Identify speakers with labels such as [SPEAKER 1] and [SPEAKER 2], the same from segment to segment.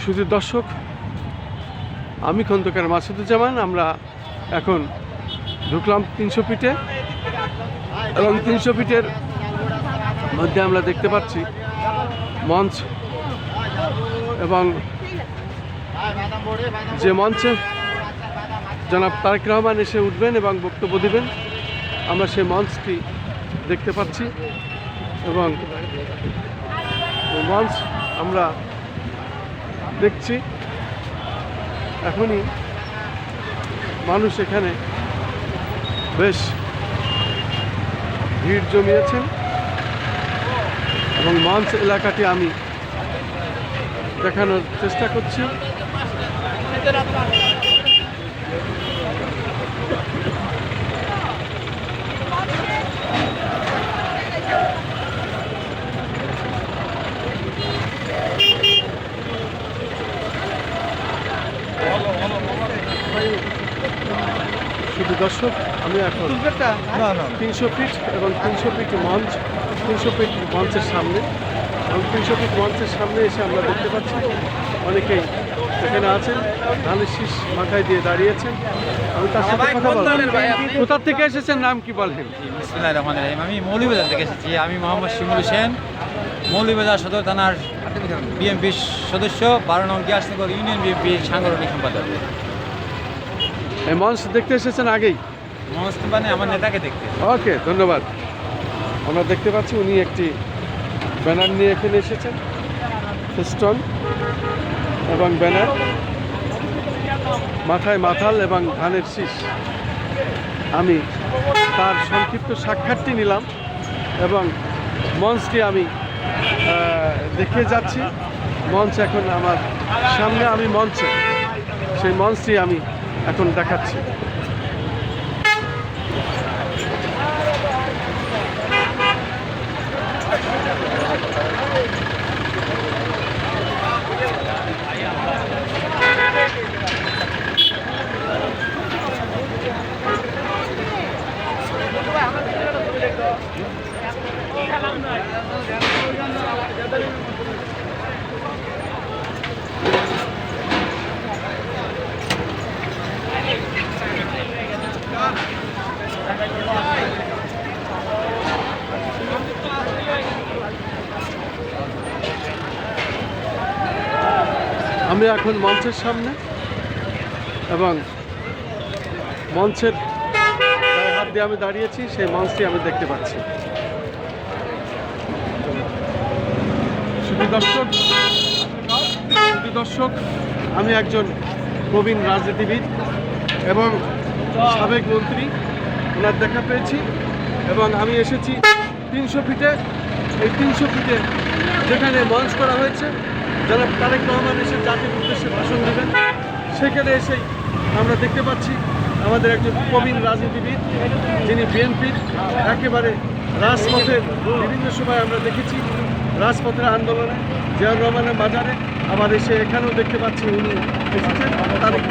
[SPEAKER 1] শুধু দর্শক, আমি খন্দকার মাসুদুজ্জামান। আমরা এখন ঢুকলাম 300 ফিটে এবং 300 ফিটের মধ্যে আমরা দেখতে পাচ্ছি মঞ্চ, এবং যে মঞ্চে জনাব তারেক রহমান এসে উঠবেন এবং বক্তব্য দেবেন, আমরা সেই মঞ্চটি দেখতে পাচ্ছি। এবং মঞ্চ আমরা দেখছি, এখনই মানুষ এখানে বেশ ভিড় জমিয়েছেন এবং মঞ্চ এলাকাটি আমি দেখানোর চেষ্টা করছি। শুধু দর্শক, আমি এখন 300 ফিট এবং 300 ফিট মঞ্চ, 300 ফিট মঞ্চের সামনে, এবং 300 ফিট মঞ্চের সামনে এসে আমরা দেখতে পাচ্ছি অনেকেই এখানে আছেন, ধানের শীষ মাথায় দিয়ে দাঁড়িয়েছেন। আমি তার সাথে কথা বলবো। কোথা থেকে এসেছেন, নাম কি বলেন?
[SPEAKER 2] বিসমিল্লাহির রহমানির রহিম। আমি মৌলভীবাজার থেকে এসেছি। আমি মোহাম্মদ শিমুল হোসেন, মৌলভীবাজার সদর থানার বিএনপির সদস্য, 12 নং গিয়াসনগর ইউনিয়ন বিএনপির সাংগঠনিক সম্পাদক।
[SPEAKER 1] এই মঞ্চ দেখতে এসেছেন আগেই?
[SPEAKER 2] মঞ্চ মানে আমার নেতাকে দেখতে।
[SPEAKER 1] ওকে, ধন্যবাদ। আমরা দেখতে পাচ্ছি উনি একটি ব্যানার নিয়ে এখানে এসেছেন, ফেস্টন এবং ব্যানার, মাথায় মাথাল এবং ধানের শীষ। আমি তার সংক্ষিপ্ত সাক্ষাৎটি নিলাম এবং মঞ্চটি আমি দেখিয়ে যাচ্ছি। মঞ্চ এখন আমার সামনে, আমি মঞ্চে, সেই মঞ্চটি আমি এখন দেখাচ্ছি। আমি এখন মঞ্চের সামনে এবং মঞ্চের গায়ে হাত দিয়ে আমি দাঁড়িয়েছি, সেই মঞ্চটি আমি দেখতে পাচ্ছি। শুধু দর্শক, আমি একজন প্রবীণ রাজনীতিবিদ এবং সাবেক মন্ত্রী, ওনার দেখা পেয়েছি এবং আমি এসেছি 300 ফিটে। এই 300 ফিটে যেখানে মঞ্চ করা হয়েছে, জনাব তারেক রহমান এসে জাতির উদ্দেশ্যে ভাষণ দেবেন, সেখানে এসেই আমরা দেখতে পাচ্ছি আমাদের একজন প্রবীণ রাজনীতিবিদ, যিনি বিএনপির একেবারে রাজপথের বিভিন্ন সময় আমরা দেখেছি রাজপথের আন্দোলনে, জিয়াউর রহমানের মাজারে, আবার এসে এখানেও দেখতে পাচ্ছি উনি এসেছেন, তারেক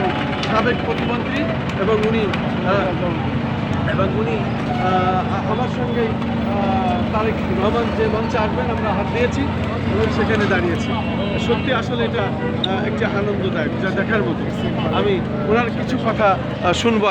[SPEAKER 1] সাবেক প্রতিমন্ত্রী, এবং উনি আমার সঙ্গেই তারেক রহমান যে মঞ্চে আসবেন আমরা হাত দিয়েছি এবং সেখানে দাঁড়িয়েছি। সত্যি আসলে এটা একটি আনন্দদায়ক, যা দেখার মতো। আমি ওনার কিছু কথা শুনবো।